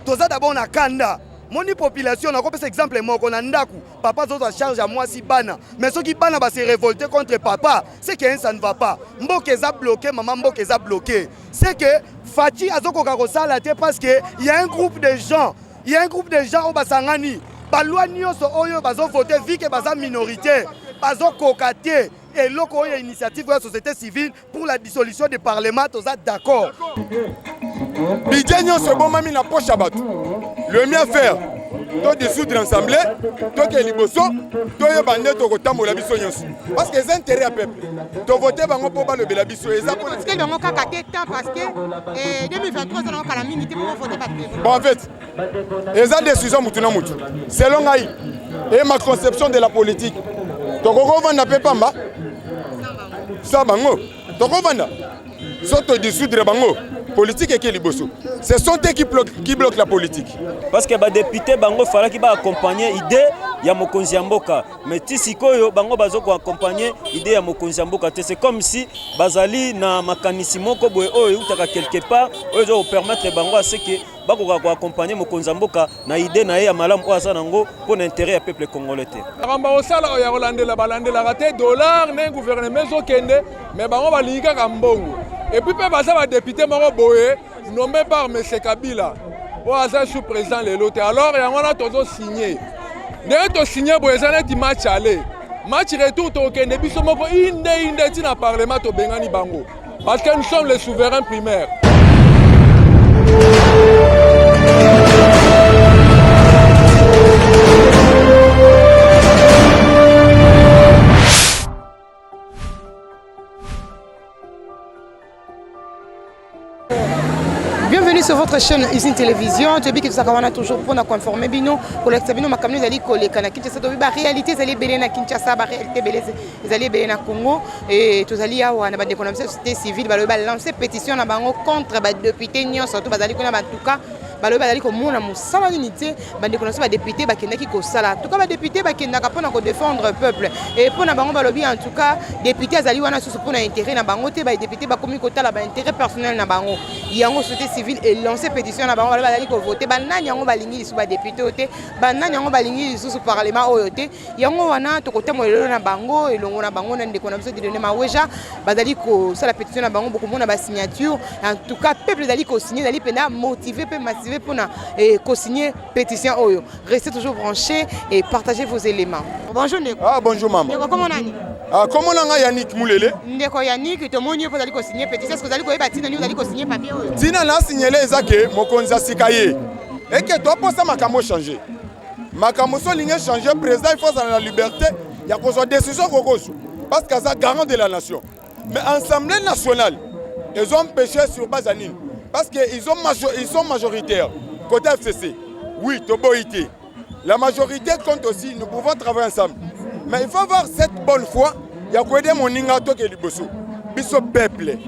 toza d'abord na kanda moni population na kopesa exemple moko na ndaku papa zoto charge à moi si bana mais ceux qui bana va se révolter contre papa c'est que ça ne va pas mboka eza bloqué maman mboka eza bloqué c'est que Fati azoko ka kosala te parce que il y a un groupe de gens au basangani balwa nyonso oyo bazo voter vu que baza minorité bazo kokate et loko oyo initiative de la société civile pour la dissolution du parlement toza d'accord. Bidjanyo se bon mami na poche à battre. Le mieux faire, to dissoudre l'assemblée, to ke liboso, to ye bande to kotambola biso nyonso. Parce que c'est intérêt à peuple. To voter bango po ba le bela biso eza pour parce que le monka kate temps parce que 2023 ça na kala minute pour voter pas. Bon en fait, eza décision mutuna mutu. Selon ngai et ma conception de la politique. To koko vanda pe pamba. Ça bango. To koko vanda. Soto dissoudre bango. Politique et qui liboso. Ce sont eux qui bloquent la politique. Parce que les députés bango fallait qu'ils accompagner l'idée ya mokonzi mboka. Mais tisikoyo bango bazoko accompagner l'idée ya mokonzi mboka. C'est comme si bazali na makanisi moko boye oyo utaka quelque part oyo permettre bango à ce que bako accompagner mokonzi mboka na idée na ya malamu oza nango pour l'intérêt du peuple congolais. Kamba osala ya rolandela balandela raté dollar na gouvernement zo kende mais bango balinga kambongo. Et puis, les députés nommés par M. Kabila, sous président de l'autre. Alors, il y a tous signé. Nous avons signé pour les années du match aller. Match retour, nous avons inde dans Parlement au Bengani Bango. Parce que nous sommes les souverains primaires. Bienvenue sur votre chaîne Usine Télévision. Tu as vu que ça a toujours pour nous conformer bino pour l'examiner ma caméra d'aller coller kana Kinshasa to ba réalité zali belé na Kinshasa ba réalité belé zali belé na Congo et tous ali awa na ba déconomie société civile ba lancer pétition na bango contre ba député nyonso to bazali ko na batuka balobi bazali komona mosala nini te bandeko ba député bakendaki kosala en tout cas ba député bakendaka mpona ko défendre peuple et mpona bango balobi en tout cas député azali wana susu mpona intérêt na bango te ba député bakomi kotala ba intérêt personnel na bango yango société civile et lancer pétition na bango balobi bazali ko voter banani yango balingi lisu ba député ote banani yango balingi lisu parlement oyo te yango wana tokotemola lelo na bango elongo na bango na ndeko na biso Dieudonné Maweja bazali kosala pétition na bango bokomona ba signature en tout cas peuple azali kosigner azali pena motivé pe massivé pour co-signer pétition oyo. Restez toujours branchés et partagez vos éléments. Bonjour Ndeko. Ah bonjour maman. Ndeko comment nani? Ah comment nanga Yannick Moulele? Ndeko Yannick to moni po dali co-signer pétition est-ce que dali ko yeba tina ni dali co-signer papier oyo? Tina na signaler ezake mokonza sikaye. Et que toi pour ça makambo changer. Makambo so ligne changer président il faut dans la liberté, il y a qu'on soit décision kokosu parce que ça garant de la nation. Mais Assemblée nationale ils ont péché sur base anine parce qu'ils sont majoritaires. Côté FCC, oui, Toboïté. La majorité compte aussi, nous pouvons travailler ensemble. Mais il faut avoir cette bonne foi. Il y a quoi de mon ingato qui est liboso. Biso peuple.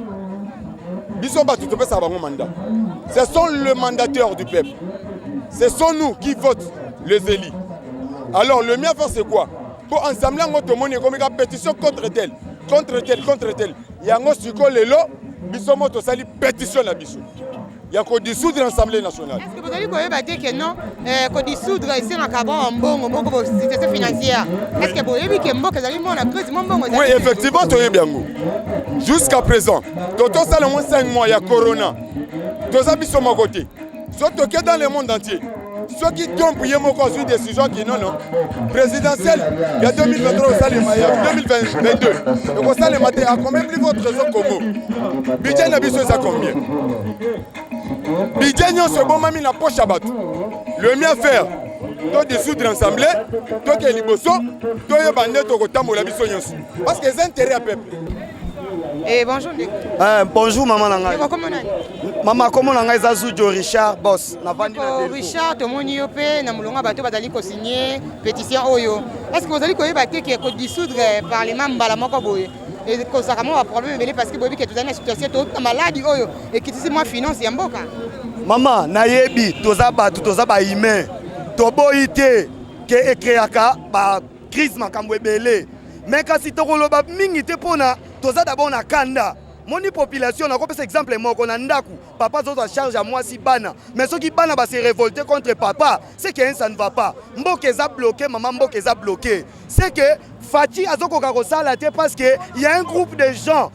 Biso batu to pesa bango mandat. Ce sont les mandataires du peuple. Ce sont nous qui votent les élus. Alors le mieux faire c'est quoi? Pour ensemble on tout monde comme une pétition contre tel, contre tel, contre tel. Il y a un siko lelo, biso moto sali pétition la biso. Il y a qu'au dissoudre l'Assemblée nationale. Est-ce que vous allez dire que non, qu'au dissoudre ici dans le carbone en bon situation financière? Est-ce que vous avez dit que Mboka Zali mon crise mon bon? Oui, effectivement, tu es bien. Jusqu'à présent, Toto ça le moins 5 mois, il y a Corona. Tous habits sur mon côté. Surtout que dans le monde entier. Ceux qui trompent, il y a une décision qui non, non. Présidentielle, il y a 2023, il y a 2022. Donc ça, le matin, à combien plus votre réseau comme budget n'a besoin de combien? Budget n'a bon mami na poche à battre. Le mieux faire, to dissoudre l'assemblée, to ke liboso, to ye bande to kotambola biso nyonso. Parce que c'est intérêt à peuple. Et bonjour Ndeko. Bonjour maman nanga. Comment nani? Maman comment nanga Zazujo Richard boss na vandi na Delco. Richard to moni yo pe na mulonga bato bazali ko signer pétition oyo. Est-ce que vous allez ko yeba te que ko dissoudre parlement mbala moko boye? Et que ça vraiment un problème parce que bobi que tout dans une situation to maladie oyo et qui c'est moi finance ya mboka. Maman nayebi toza batu toza ba humain. Toboite ke ekreaka ba crise makambo ebele. Mais kasi tokoloba mingi te pona toza d'abord na kanda moni population nakopesa exemple moko na ndaku papa zozwa charge à mwasi bana mais soki bana se révolter contre papa c'est que ça ne va pas mboka eza bloqué maman mboka eza bloqué c'est que Fati azokoka kosala te parce que il y a un groupe de gens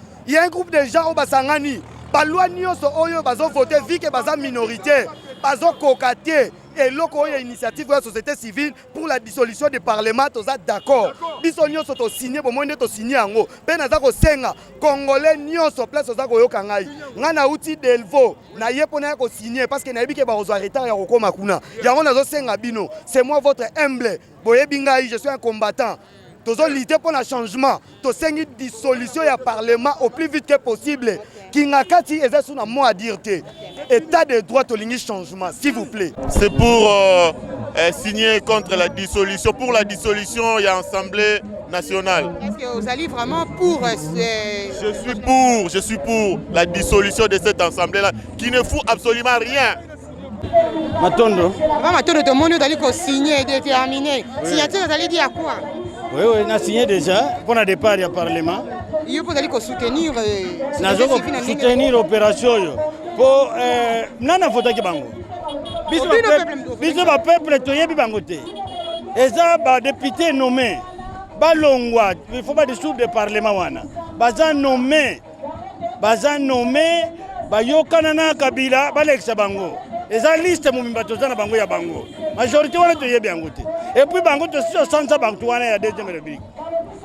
au basangani balwa nyonso oyo bazovote vi ke baza minorité bazokoka te et loko oyo initiative de la société civile pour la dissolution du parlement toza d'accord biso nyonso to signer bo monde to signer yango pe naza ko senga congolais nyonso place oza ko yoka ngai ngana uti delvo na yepona ko signer parce que na yebike ba ozwa retard ya kokoma kuna yango nazo senga bino c'est moi votre humble boyebi ngai je suis un combattant tozo lutter pour le changement to sengi dissolution ya parlement au plus vite que possible kingakati eza suna mo à dire te état de droit to lingi changement s'il vous plaît. C'est pour signer contre la dissolution, pour la dissolution et l'Assemblée nationale. Est-ce que vous allez vraiment pour Je suis pour la dissolution de cette assemblée-là qui ne fout absolument rien. Matondo. Avant Matondo, tout le monde doit signer et déterminer. Signature, vous allez dire à quoi? Oui, on a signé déjà pour le départ du Parlement. Vous allez soutenir soutenir l'opération. Pour nana fota ki bango. Biso ba peuple toyebi bango te. Eza ba député nommé. Ba longwa, il faut pas dissoudre le Parlement wana. Baza nommé. Ba yokana na kabila ba leksa bango. Eza liste mumimba tozana bango ya bango. Majorité wana toyebi bango te. Et puis bango to sansa bango wana ya deuxième république.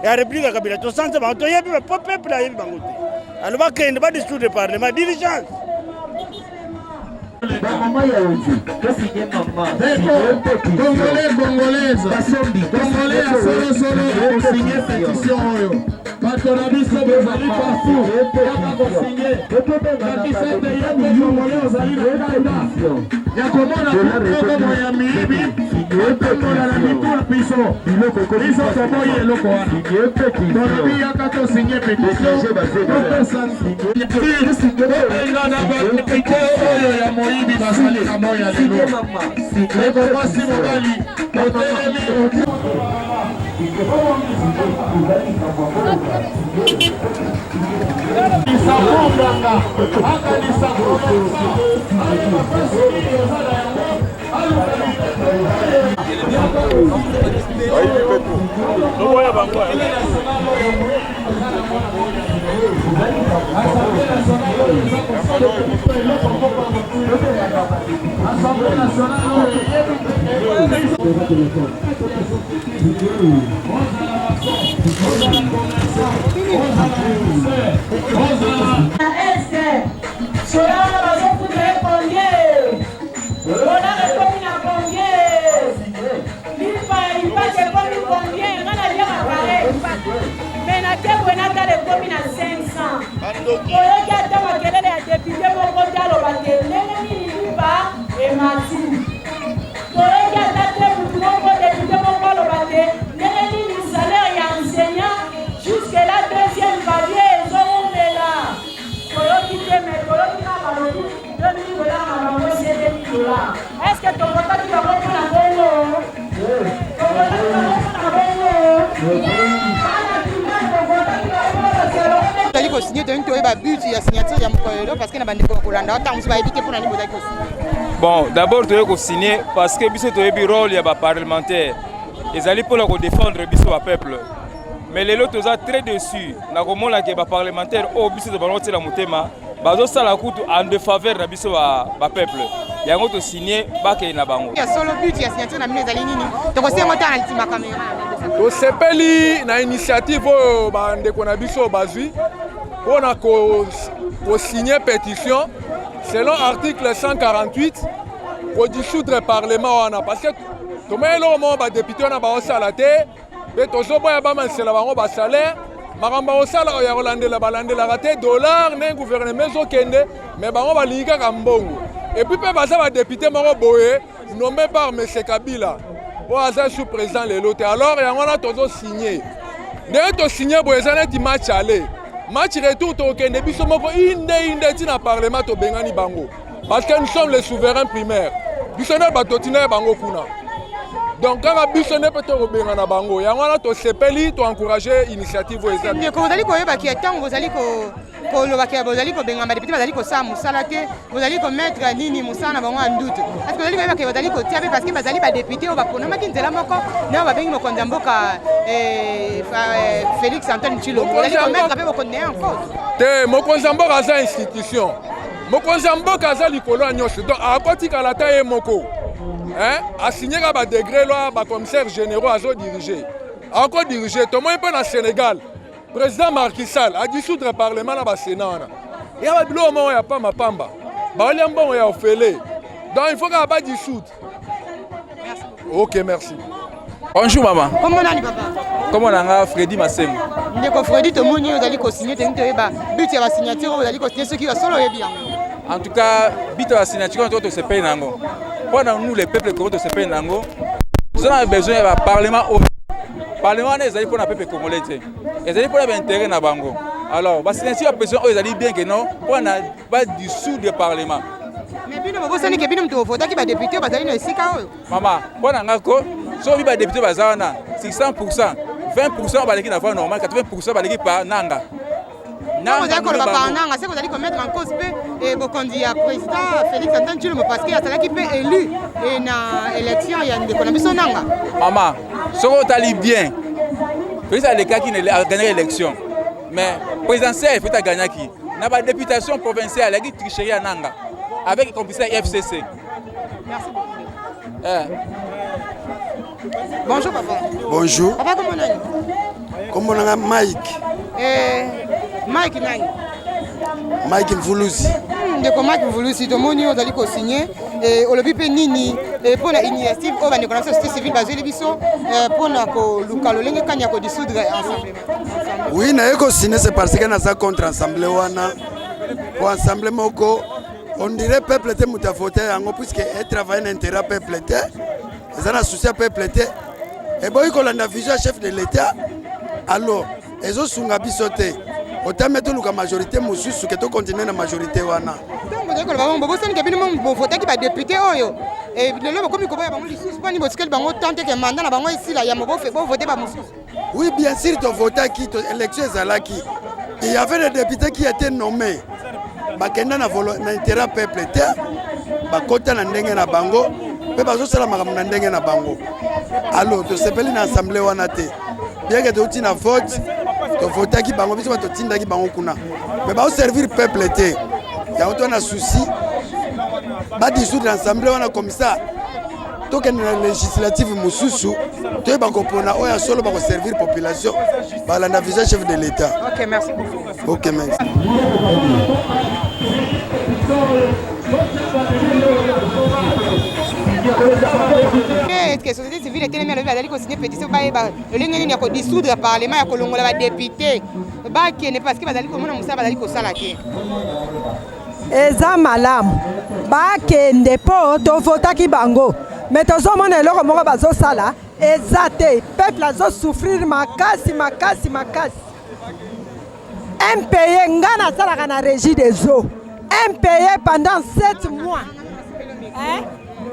Ya république kabila to sansa bango toyebi ba peuple ya yebi bango te. Alors ba kende ba dissoudre le Parlement diligence. Congolais, Congolais à solo signer pétition. Batonabisa bezali partout. Signer. Congolais ozali na kanda. Ya komona koko ya mibi. Kokola na mituna piso. Biso toboye eloko wana. Tonabi yaka to signer pétition. Ngana ba piko oyo ya moyibi basali na moya lelo. Eko basi mobali. Otelemi. Est-ce que ton vote tu vas prendre la bonne? Vous allez signer un but de signature parce que bon, d'abord, tu as signé parce que tu as un rôle parlementaire. Ils allaient pour défendre le peuple. Mais les autres sont très déçus. Nous avons des parlementaires qui sont en défaveur du peuple. Il y a un signé qui est bango. Il y a solo but de signature na mineza linini. Donc c'est moi qui ultima caméra. To sepeli na initiative bandeko na biso bazwi pona ko signer pétition selon article 148 pour dissoudre le parlement wana parce que to melo mo ba député na ba osala te pe to zo boya ba mansela bango ba salaire makamba osala ya kolandela balandela te dollar na gouvernement zo kende mais bango ba linga ka mbongo. Et puis, les députés Boé, nommé par M. Kabila, pour avoir sous-président les lots. Alors, il y a tous signé. Dès que tu signé, il y a un match aller. Match retour, tu as un parlement au Bengani Bango. Parce que nous sommes les souverains primaires. Nous sommes les Bango Kuna. Donc, quand nous sommes les Bengana Bango, il y a un encourager l'initiative. Vous allez kolobaki bozali kobenga ba député bazali kosala mosala te bozali komettre nini mosala na bango en doute est-ce que bozali koyeba ke bazali kotia pe parce que bazali ba député oyo baponamaki nzela moko na babengi mokonzi ya mboka Félix Antoine Tshilombo bazali komettre pe bokonzi en cause te mokonzi ya mboka aza institution mokonzi ya mboka aza likolo ya nyonso donc akotikala ta ye moko asigneka badegré loa bacommissaire généraux azodirige akodirige tomoni mpe na Sénégal président Macky Sall a dissoudre parlement na basénat wana ya babilo moko ya pamba baolia mbongo ya ofele donc il faut kaka badissoudre. Ok, merci. Bonjour maman. Comment nani papa? Comment nanga Freddy Masengo. Ndeko Freddy tomoni ozali ko signer te ntoyeba but ya ba signature ozali ko signer ceux qui va solo yebi yango. En tout cas, but ya signature on se paye nango. Pendant nous les peuples congolais se paye nango. Nous avons besoin d'un parlement au parlement les allez pour le peuple congolais. Les allez pour l'intérêt na bango. Alors, ba signature a besoin aux allez bien que non pour na pas dissoudre le parlement. Mais bino bosani ke bino mto voter ki ba député bazali na esika oyo. Maman, pendant ngako so bi ba député bazana 600%, 20% baleki na voie normale, 80% baleki par nanga. Non, vous avez nanga, c'est que vous allez mettre en cause et vous conduire à président Félix Antoine Tshilombo parce qu'il y a cela qui peut élu et na élection il y a une économie nanga. Maman, ce que tu as bien. Félix a le cas qui a gagné l'élection. Mais présidentiel, il faut gagner qui? N'a pas députation provinciale, il y a tricherie à nanga avec le commissaire FCC. Merci beaucoup. Bonjour papa. Bonjour. Papa comment on est? Comment on a Mike? Mike nani? Mike Mvulusi. Ndeko Mike Mvulusi tomoni ozali ko signer et olobi pe nini pour la initiative au bande connaissance société civile bazeli biso pour na ko luka lolenge kanya ko dissoudre ensemble. Oui, na eko signer c'est parce que na za contre ensemble wana. Pour ensemble moko on dirait peuple te muta voter yango puisque elle travaille un intérêt peuple te. Ils ont un souci peuple te. Et boy ko landa vision chef de l'état. Alors, ezo sunga biso te. Autant mettre la majorité mosusu que to continuer la majorité wana. Donc vous avez que vous savez que bien voter qui va député oyo. Et le lobo comme ko ba bango lisusu pas ni botikeli bango tante que mandat na bango ici là ya mobo fait bon voter ba mosusu. Oui, bien sûr to voter qui to élection ezalaki. Il y avait des députés qui étaient nommés. Bakenda na intérêt peuple te. Bakota na ndenge na bango. Pe bazo sala makambo na ndenge na bango. Alors to sepeli na assemblée wana te. Bien que to tina vote to voter qui bango biso to tinda ki bango kuna. Mais ba servir peuple te. Ya auto na souci. Ba dissoudre l'assemblée wana comme ça. To que na législative mususu to ba kopona oya solo ba ko servir population. Ba la vision chef de l'état. OK, merci beaucoup. OK, merci. Est-ce que la société civile était bien d'aller signer pétition le lenge nini ya ko dissoudre le parlement ya kolongola ba député ba qui ne parce que bazali komona musala bazali ko sala ke eza malamu ba kende po to votaki bango mais tozomona eloko moko bazosala eza te peuple azo souffrir makasi impayé nga nasalaka na régie des eaux impayé pendant 7 mois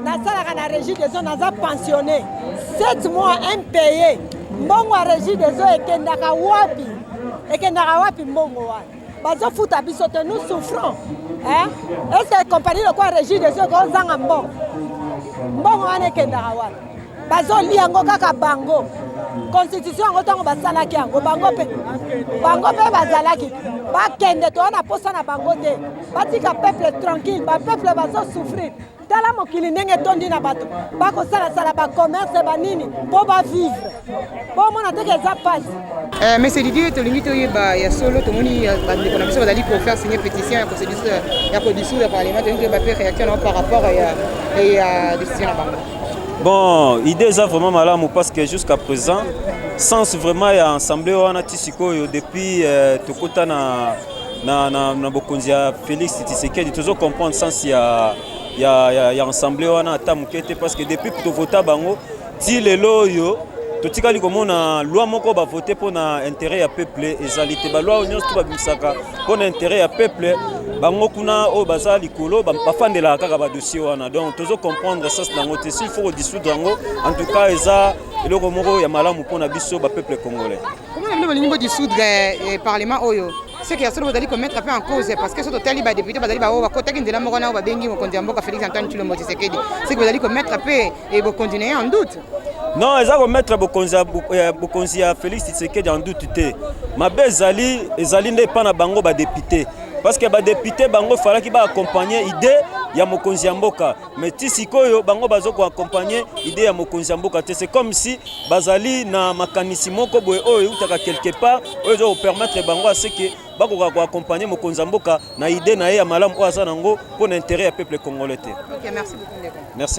nasalaka na régie des eaux naza pensionné 7 mois impayé mbongo ya régie des eaux ekendaka wapi mbongo wana bazofuta biso te nous souffrons est-ce que compagnie lokwa régie des eaux kozanga mbongo wana ekendaka wana bazolia yango kaka bango constitution yango ntango basalaki yango bango mpe bazalaki bakende towana posa na bango te batika peuple tranquille bapeuple bazosouffrir tala mokili ndenge tondi na bato bakosalasala bacommerce banini mpo bavivre mpo omona teke eza pasi monsieur Didier tolingi toyeba ya solo tomoni bandeko na biso bazali kofaire signer pétition ya kodissoudre parlement tolingi toyeba mpe réaction nao par rapport ya décision na bango. Bon, l'idée est vraiment malamu parce que jusqu'à présent, sans vraiment y ensemble on a tisiko depuis tokota na bokonzia Félix Tshisekedi toujours comprendre sens ya ensemble on a tamukete parce que depuis pour voter bango ti lelo yo totikali komona loi moko ba voter pour na intérêt ya peuple ezalité ba loi nyonso to ba bisaka pour na intérêt ya peuple bango kuna o baza likolo bafandela kaka ba dossier wana donc tozo comprendre ça c'est nango te s'il faut dissoudre yango en tout cas eza eloko moko ya malamu pour na biso ba peuple congolais. Comment on veut dissoudre parlement oyo ce qui a solo bazali mettre un peu en cause parce que ce total ba député bazali ba o kota kindela moko na ba bengi mokonzi ya mboka Félix Antoine Tshilombo Tshisekedi ce que bazali mettre un peu et bo continuer en doute. Non, ils ont mettre bokonzi ya Félix Tshisekedi en doute te. Mabe ezali ne pas na bango ba député parce que ba député bango fala ki ba accompagner idée ya mokonzi ya mboka mais tisikoyo bango bazo ko accompagner idée ya mokonzi ya mboka te. C'est comme si bazali na makanisi moko boye oyo utaka quelque part oyo zo permettre bango à ce que bako ko accompagner mokonzi ya mboka na idée na ye ya malamu oyo asa nango pour l'intérêt ya peuple congolais. OK, merci beaucoup. Merci.